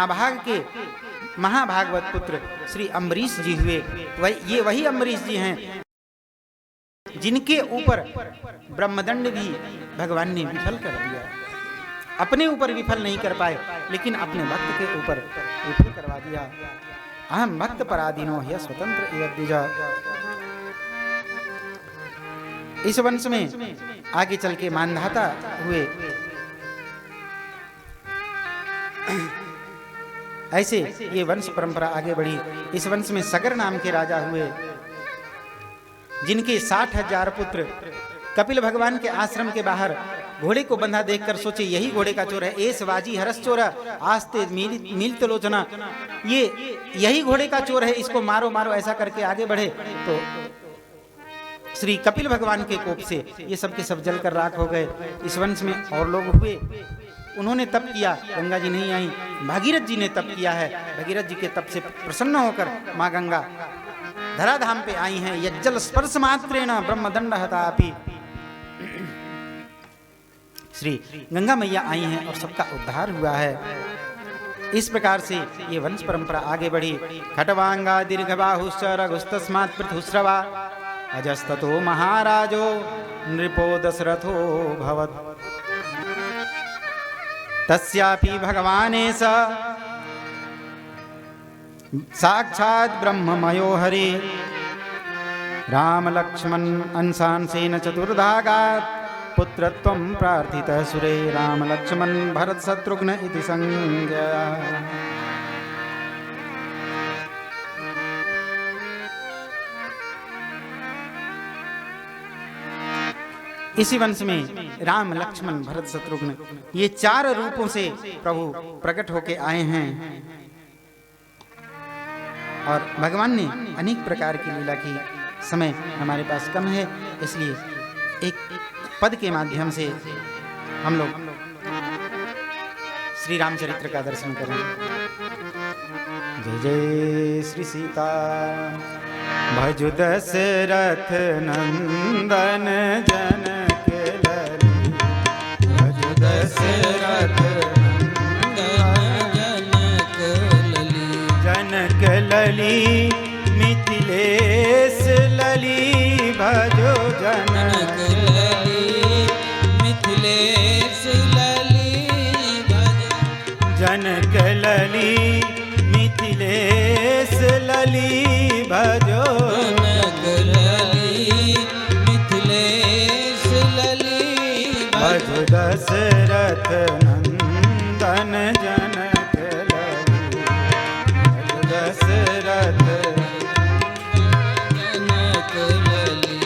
महाभाग के महाभागवत पुत्र श्री अम्बरीश जी हुए। ये वही अम्बरीश जी हैं जिनके ऊपर ब्रह्मदंड भी भगवान ने विफल कर दिया। अपने ऊपर विफल नहीं कर पाए, लेकिन अपने भक्त के ऊपर विफल करवा दिया। अहम भक्त पराधीनो ह्य स्वतंत्र इव द्विजा। इस वंश में आगे चल के मानधाता हुए। ऐसे ये वंश परंपरा आगे बढ़ी। इस वंश में सगर नाम के राजा हुए, जिनके 60,000 पुत्र कपिल भगवान के आश्रम के बाहर घोड़े को बंधा देखकर सोचे यही घोड़े का चोर है। एस वाजी हरस चोरा आस्ते मील तलोचना, ये यही घोड़े का चोर है, इसको मारो मारो। ऐसा करके आगे बढ़े तो श्री कपिल भगवान के कोप से ये सब के सब जलकर राख हो गए। इस वंश में और लोग हुए, उन्होंने तप किया, गंगा जी नहीं आई। भागीरथ जी ने तप किया है। भागीरथ जी के तप से प्रसन्न होकर माँ गंगा धराधाम पे आई हैं। यज्जल स्पर्श मात्रेण ब्रह्मदंड हतापि। श्री गंगा मैया आई हैं और सबका उद्धार हुआ है। इस प्रकार से ये वंश परंपरा आगे बढ़ी। खटवांगा दीर्घबाहुश्च रघुस्तस्मात् पृथुस्रवा अजस्ततो महाराजो नृपो दशरथो भवत्। तस्यापि भगवाने स साक्षात् ब्रह्ममयो हरि। राम लक्ष्मण अंशांसेन चतुर्धागात् पुत्रत्वं प्रार्थितः सुरे। राम लक्ष्मण भरत शत्रुघ्न इति संज्ञा। इसी वंश में राम लक्ष्मण भरत शत्रुघ्न ये 4 रूपों से प्रभु प्रकट होके आए हैं। और भगवान ने अनेक प्रकार की लीला की। समय हमारे पास कम है, इसलिए एक पद के माध्यम से हम लोग श्री रामचरित्र का दर्शन करें। जय जय श्री सीता भजु दशरथ नंदन जनक लली। भजु दशरथ जनक लली मिथिलेश लली। भजो जनक लली मिथिलेश लली। जनक लली मिथिलेश लली। भजो जनक लली मिथिलेश लली। भजो दशरथ नंदन जनक लली। भजो दशरथ जनक लली।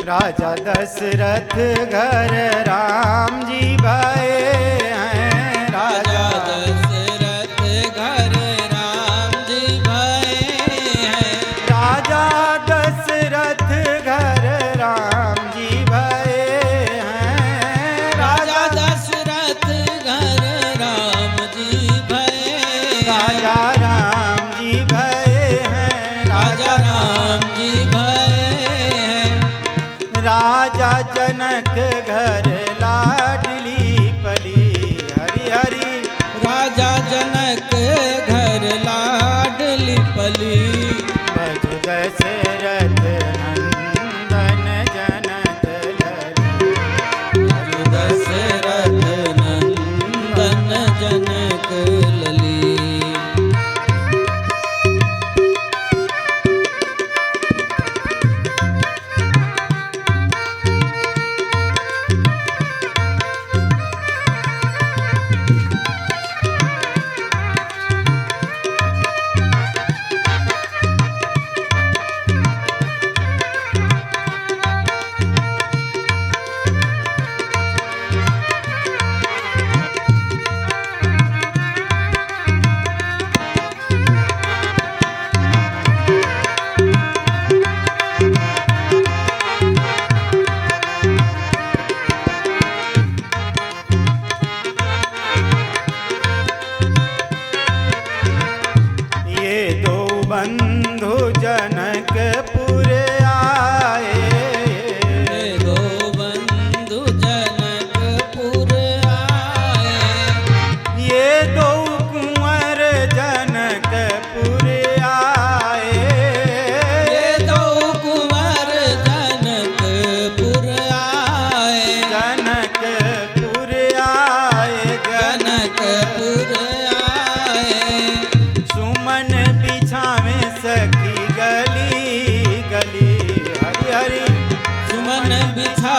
राजा दशरथ घर राम जी भाए हैं। राजा दशरथ घर राम जी भाए हैं। राजा दशरथ घर राम जी भाए हैं। राजा दशरथ घर राम जी भाए। राजा राम जी भाए हैं। राजा राम जी भाए। राजा जनक घर लाडली पली। हरि हरि। राजा जनक घर लाडली पली। भजो दशरथ नंदन जनक लली। भजो दशरथ नंदन जनक लली।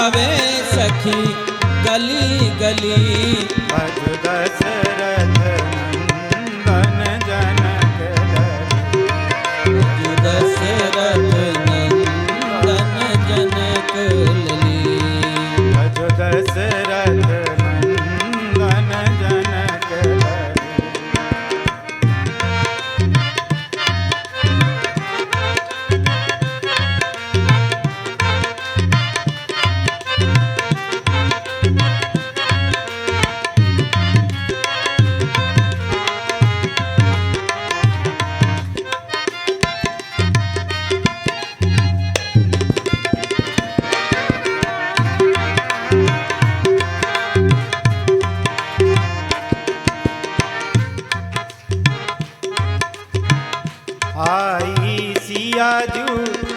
गावे सखी गली गली। भज दशरथ नंदन जनक लली। भज दशरथ नंदन जनक लली। भज दशरथ नंदन जनक लली। आई सियाजू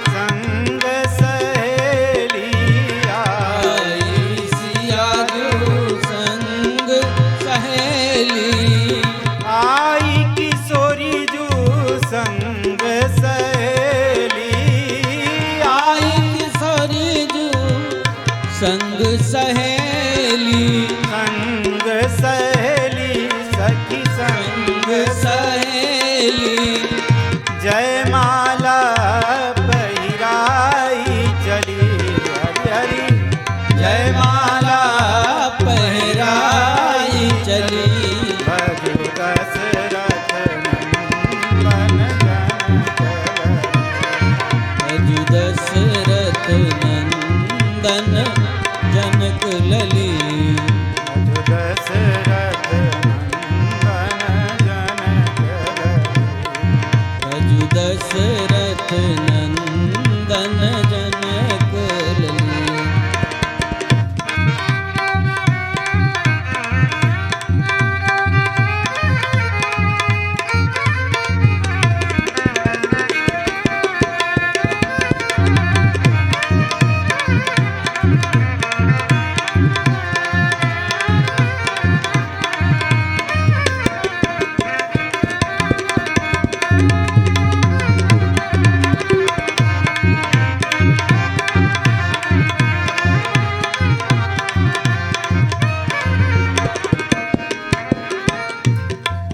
संग सहेली। आई सियाजू संग सहेली। आई किशोरी जू संग सहेली। आई किशोरी जू संग सहेली। संग सहेली सखी संग सहेली। जयमाला पहिराई चली। हरि हरि जयमाला पहराई चली। भज दशरथ नंदन जनक लली। भज दशरथ नंदन जनक लली। भज दशरथ नंदन जनक लली। भज दशरथ नंदन जनक लली।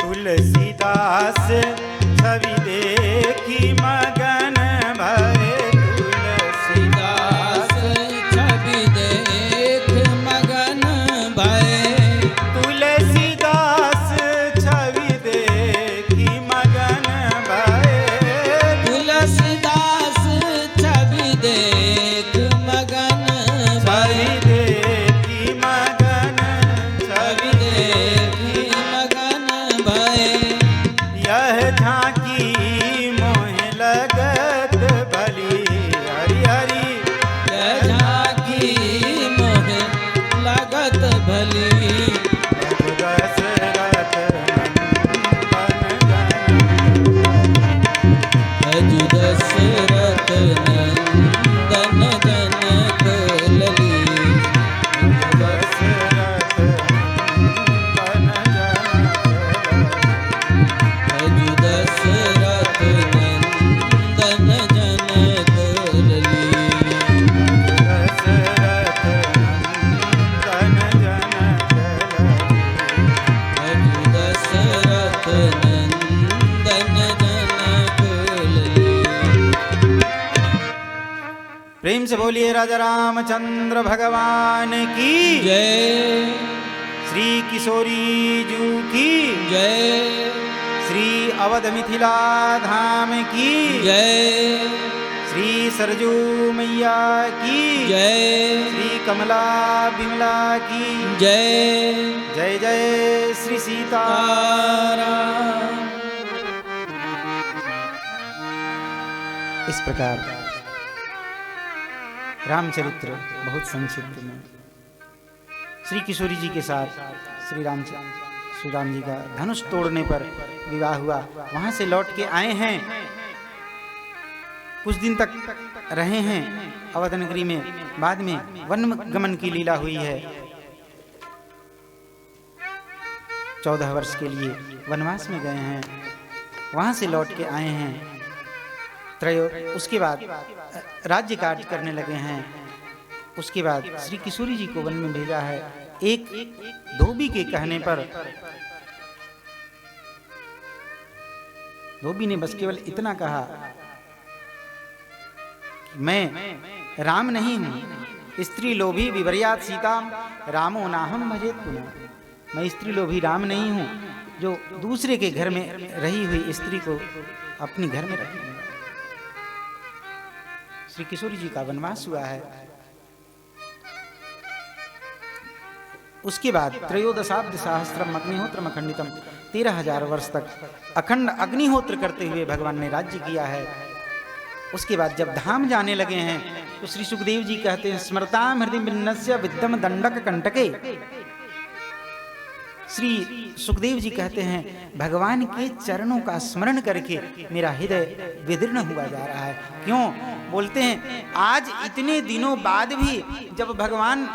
तुलसीदास छवि देखी मगन भये। तुलसीदास दास छवि देख मगन भये। तुलसीदास छवि देखी मगन भये। तुलसीदास छवि देख मगन छवि भये। देखी मगन छवि छवि देखी मगन भये। यह झांकी मोह लगत भली। हरि हरि यह झांकी मोह लगत भली। भज दशरथ नंदन जनक भज दशरथ नंदन जनक लली। दशरथ नंदन जनक लली। भज दशरथ नंदन जनक लली। दशरथ नंदन जनक लली। भज दशरथ नंदन जनक लली। प्रेम से बोलिए राजा रामचंद्र भगवान की जय। श्री किशोरी जू की जय। श्री अवध मिथिला धाम की जय। श्री सरजू मैया की जय। श्री कमला बिमला की जय। जय जय श्री सीता। तारा। इस प्रकार रामचरित्र बहुत संक्षिप्त में श्री किशोरी जी के साथ श्री राम जी का धनुष तोड़ने पर विवाह हुआ। वहां से लौट के आए हैं, कुछ दिन तक रहे हैं अवध नगरी में, बाद में वन गमन की लीला हुई है। 14 वर्ष के लिए वनवास में गए हैं, वहां से लौट के आए हैं। उसके बाद राज्य कार्य करने लगे हैं। उसके बाद श्री किशोरी जी को वन में भेजा है। एक धोबी के कहने पर धोबी ने बस केवल इतना कहा, मैं राम नहीं हूं, स्त्री लोभी विवर्यात सीता रामो नाहम भजेत पुनः। मैं स्त्री लोभी राम नहीं हूं जो दूसरे के घर में रही हुई स्त्री को अपने घर में रखूंगा। श्री किशोरी जी का वनवास हुआ है। उसके बाद त्रयोदशाब्द सहस्त्रम अग्निहोत्रम अखंडितम, 13,000 वर्ष तक अखंड अग्निहोत्र करते हुए भगवान ने राज्य किया है। उसके बाद जब धाम जाने लगे हैं तो श्री सुखदेव जी कहते हैं, स्मृताम हृदय भिन्नस्य विद्यम दंडक कंटके। श्री सुखदेव जी कहते हैं, भगवान के चरणों का स्मरण करके मेरा हृदय विदीर्ण हुआ जा रहा है। क्यों? बोलते हैं, आज इतने दिनों बाद भी जब भगवान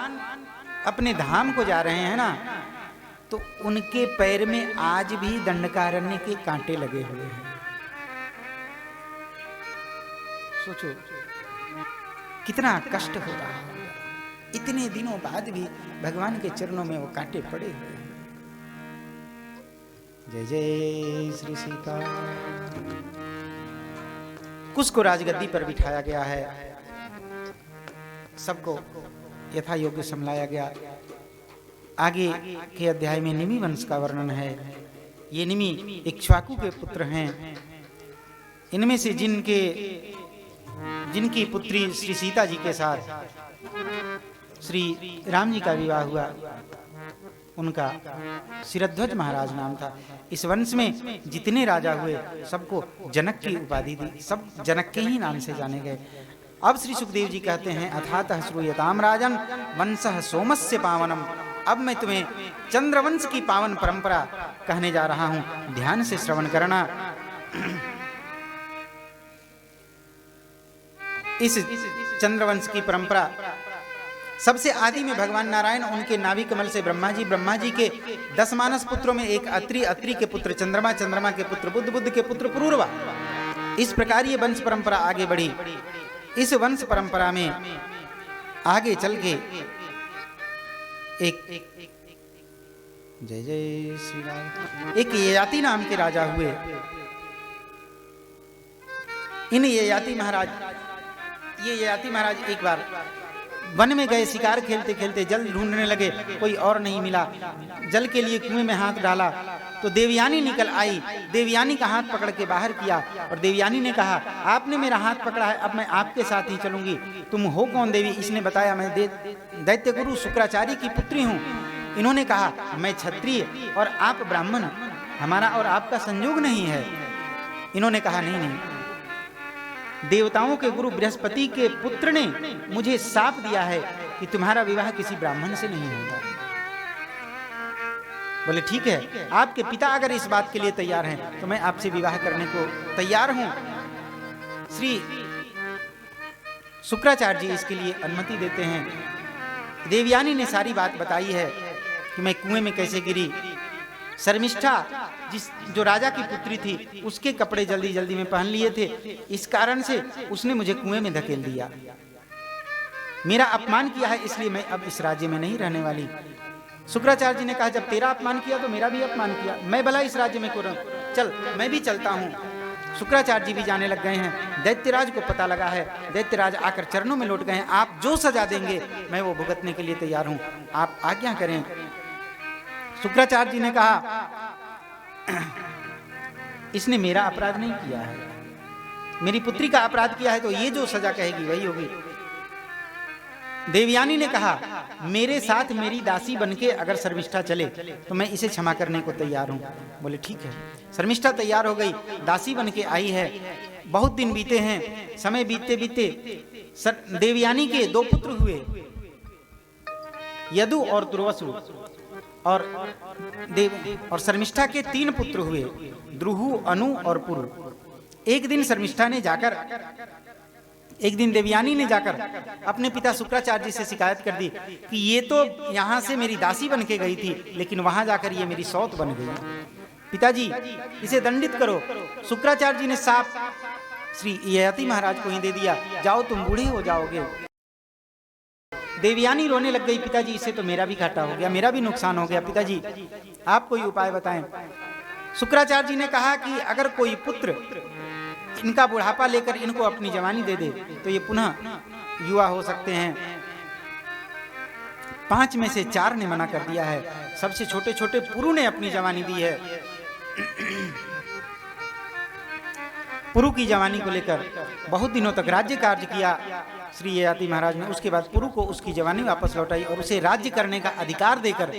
अपने धाम को जा रहे हैं ना, तो उनके पैर में आज भी दंडकारण्य के कांटे लगे हुए हैं। सोचो कितना कष्ट हो रहा है। इतने दिनों बाद भी भगवान के चरणों में वो कांटे पड़े हुए हैं। जय जय श्री सीता। कुश को राजगद्दी पर बिठाया गया है, सबको यथा योग्य संभलाया गया। आगे के अध्याय में निमि वंश का वर्णन है। ये निमि इक्ष्वाकु के पुत्र हैं। इनमें से जिनकी पुत्री श्री सीता जी के साथ श्री राम जी का विवाह हुआ, उनका शिरध्वज महाराज नाम था। इस वंश में जितने राजा हुए सबको जनक की उपाधि दी, सब जनक के ही नाम से जाने गए। अब श्री सुखदेव जी कहते हैं, अथातः श्रूयताम राजन वंशः सोमस्य पावनम। अब मैं तुम्हें चंद्रवंश की पावन परंपरा कहने जा रहा हूं, ध्यान से श्रवण करना। इस चंद्रवंश की परंपरा सबसे आदि में भगवान नारायण, उनके नाभि कमल से ब्रह्मा जी के 10 मानस पुत्रों में एक अत्रि, अत्रि के पुत्र चंद्रमा, चंद्रमा के पुत्र बुध, बुध के पुत्र पुरूरवा। इस प्रकार ये वंश परंपरा आगे बढ़ी। इस वंश परंपरा में आगे चल के एक जय जय श्री राम, एक ययाति नाम के राजा हुए। इन ययाति महाराज एक बार वन में गए, शिकार खेलते खेलते जल ढूंढने लगे, कोई और नहीं मिला। जल के लिए कुएं में हाथ डाला तो देवयानी निकल आई। देवयानी का हाथ पकड़ के बाहर किया और देवयानी ने कहा, आपने मेरा हाथ पकड़ा है, अब मैं आपके साथ ही चलूंगी। तुम हो कौन देवी? इसने बताया, मैं दैत्य गुरु शुक्राचार्य की पुत्री हूँ। इन्होंने कहा, मैं क्षत्रिय और आप ब्राह्मण, हमारा और आपका संयोग नहीं है। इन्होंने कहा, नहीं, देवताओं के गुरु बृहस्पति के पुत्र ने मुझे शाप दिया है कि तुम्हारा विवाह किसी ब्राह्मण से नहीं होगा। बोले, ठीक है, आपके पिता अगर इस बात के लिए तैयार हैं तो मैं आपसे विवाह करने को तैयार हूं। श्री शुक्राचार्य जी इसके लिए अनुमति देते हैं। देवयानी ने सारी बात बताई है कि मैं कुएं में कैसे गिरी। शर्मिष्ठा जो राजा की पुत्री थी, उसके कपड़े जल्दी जल्दी में पहन लिए थे, इस कारण से उसने मुझे कुएं में धकेल दिया। मेरा अपमान किया है, इसलिए मैं अब इस राज्य में नहीं रहने वाली। शुक्राचार्य जी ने कहा, जब तेरा अपमान किया तो मेरा भी अपमान किया, मैं भला इस राज्य में क्यों, चल मैं भी चलता हूँ। शुक्राचार्य जी भी जाने लग गए हैं। दैत्यराज को पता लगा है। दैत्यराज आकर चरणों में लौट गए हैं। आप जो सजा देंगे मैं वो भुगतने के लिए तैयार हूँ, आप आज्ञा करें। शुक्राचार्य जी ने कहा, इसने मेरा अपराध नहीं किया है, मेरी पुत्री का अपराध किया है, तो ये जो सजा कहेगी वही होगी। देवयानी ने कहा, मेरे साथ मेरी दासी बनके अगर शर्मिष्ठा चले तो मैं इसे क्षमा करने को तैयार हूं। बोले, ठीक है। शर्मिष्ठा तैयार हो गई, दासी बनके आई है। बहुत दिन बीते हैं। समय बीतते बीतते देवयानी के 2 पुत्र हुए, यदु और दुर्वासु, और शर्मिष्ठा के 3 पुत्र हुए, द्रुहु, अनु और पुरु। एक दिन देवयानी ने जाकर अपने पिता शुक्राचार्य जी से शिकायत कर दी कि ये तो यहाँ से मेरी दासी बन के गई थी, लेकिन वहां जाकर ये मेरी सौत बन गई। पिताजी, इसे दंडित करो। शुक्राचार्य जी ने साफ श्री ययाति महाराज को ही दे दिया, जाओ तुम बूढ़े हो जाओगे, देवयानी रोने लग गई, पिताजी इससे तो मेरा भी घाटा हो गया, मेरा भी नुकसान हो गया, पिताजी आप कोई उपाय बताएं। शुक्राचार्य जी ने कहा कि अगर कोई पुत्र इनका बुढ़ापा लेकर इनको अपनी जवानी दे दे तो ये पुनः युवा हो सकते हैं। 5 में से 4 ने मना कर दिया है। सबसे छोटे छोटे पुरु ने अपनी जवानी दी है। पुरु की जवानी को लेकर बहुत दिनों तक राज्य कार्य किया श्री ययाति महाराज ने। उसके बाद पुरु को उसकी जवानी वापस लौटाई और उसे राज्य करने का अधिकार देकर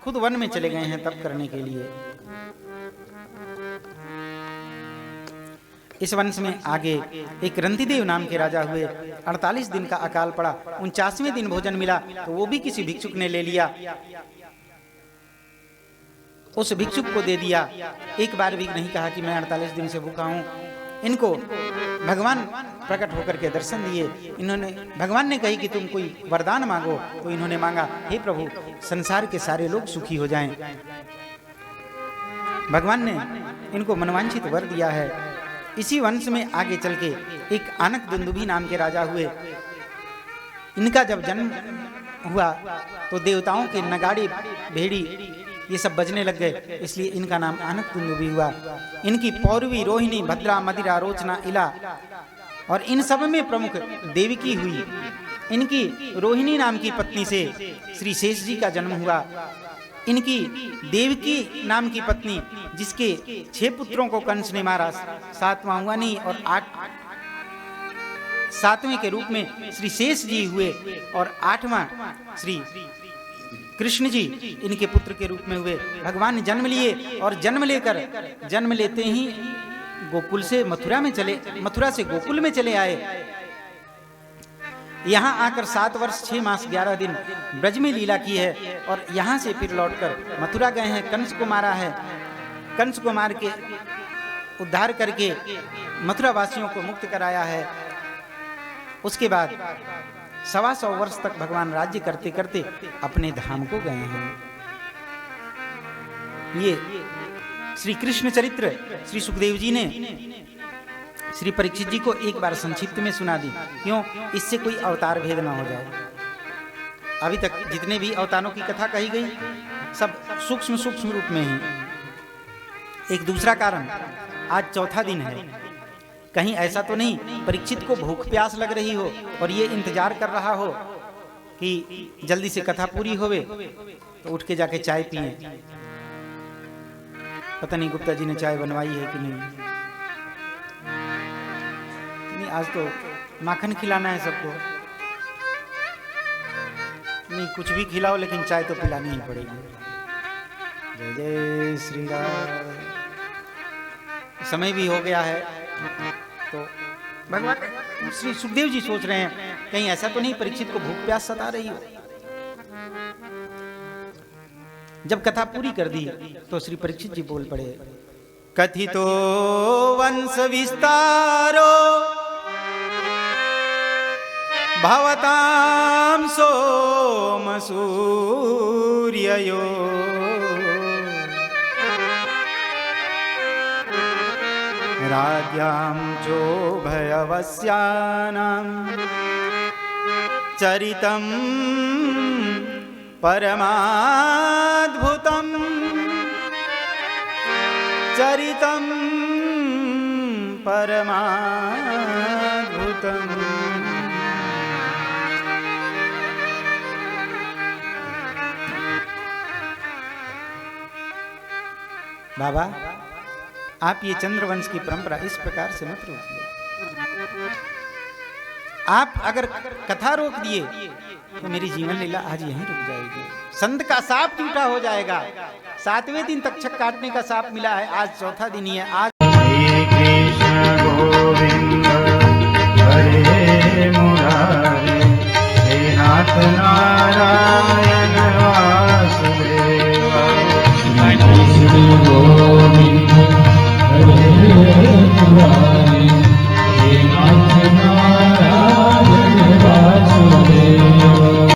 खुद वन में चले गए हैं तप करने के लिए। इस वंश में आगे एक रंतिदेव नाम के राजा हुए। 48 दिन का अकाल पड़ा। 49वें दिन भोजन मिला तो वो भी किसी भिक्षुक ने ले लिया, उस भिक्षुक को दे दिया। एक बार भी नहीं कहा कि मैं 48 दिन से भूखा हूं। इनको भगवान प्रकट होकर के दर्शन दिए। इन्होंने भगवान ने कही कि तुम कोई वरदान मांगो, तो इन्होंने मांगा, हे प्रभु संसार के सारे लोग सुखी हो जाएं। भगवान ने इनको मनवांछित वर दिया है। इसी वंश में आगे चल के एक आनक दुंदुभी नाम के राजा हुए। इनका जब जन्म हुआ तो देवताओं के नगाड़े, भेड़ी ये सब बजने लग गए, इसलिए इनका नाम आनक दुंदुभी हुआ। इनकी पौरवी, रोहिणी, भद्रा, मदिरा, रोचना, इला और इन सब में प्रमुख देवकी हुई। इनकी रोहिणी नाम की पत्नी से श्री शेष जी का जन्म हुआ। इनकी देवकी नाम की पत्नी, जिसके 6 पुत्रों को कंस ने मारा, 7वां हुआ नहीं, और 7वें के रूप में श्री शेष जी हुए और 8वां श्री कृष्ण जी इनके पुत्र के रूप में हुए। भगवान ने जन्म लिए और जन्म लेते ही गोकुल से मथुरा में चले, मथुरा से गोकुल में चले आए। यहाँ आकर 7 वर्ष 6 मास 11 दिन ब्रज में लीला की है और यहाँ से फिर लौटकर मथुरा गए हैं। कंस को मारा है। कंस को मार के उद्धार करके मथुरा वासियों को मुक्त कराया है। उसके बाद 125 वर्ष तक भगवान राज्य करते करते अपने धाम को गए हैं। ये श्री कृष्ण चरित्र श्री सुखदेव जी ने श्री परीक्षित जी को एक बार संक्षिप्त में सुना दी। क्यों? इससे कोई अवतार भेद ना हो जाए। अभी तक जितने भी अवतारों की कथा कही गई सब सूक्ष्म सूक्ष्म रूप में ही। एक दूसरा कारण, आज चौथा दिन है। कहीं ऐसा तो नहीं परीक्षित को भूख प्यास लग रही हो और ये इंतजार कर रहा हो कि जल्दी से कथा पूरी होवे तो उठ के जाके चाय पिए। पता नहीं गुप्ता जी ने चाय बनवाई है कि नहीं। आज तो माखन खिलाना है सबको। नहीं, कुछ भी खिलाओ लेकिन चाय तो पिलानी ही पड़ेगी। जय जय श्री राम। समय भी हो गया है तो भगवान श्री सुखदेव जी सोच रहे हैं कहीं ऐसा तो नहीं परीक्षित को भूख प्यास सता रही हो। जब कथा पूरी कर दी तो श्री परीक्षित जी बोल पड़े, कथितो वंश विस्तारो भवतां सोम सूर्ययो राज्यां चो भयवस्यानां चरितं परमाद्भुतं चरितं परमाद्भुतं। बाबा, आप ये चंद्रवंश की परंपरा इस प्रकार से मत रोकिए। आप अगर कथा रोक दिए तो मेरी जीवन लीला आज यहीं रुक जाएगी। संत का साप टूटा हो जाएगा। 7वें दिन तक छक काटने का साप मिला है, आज चौथा दिन ही है। आज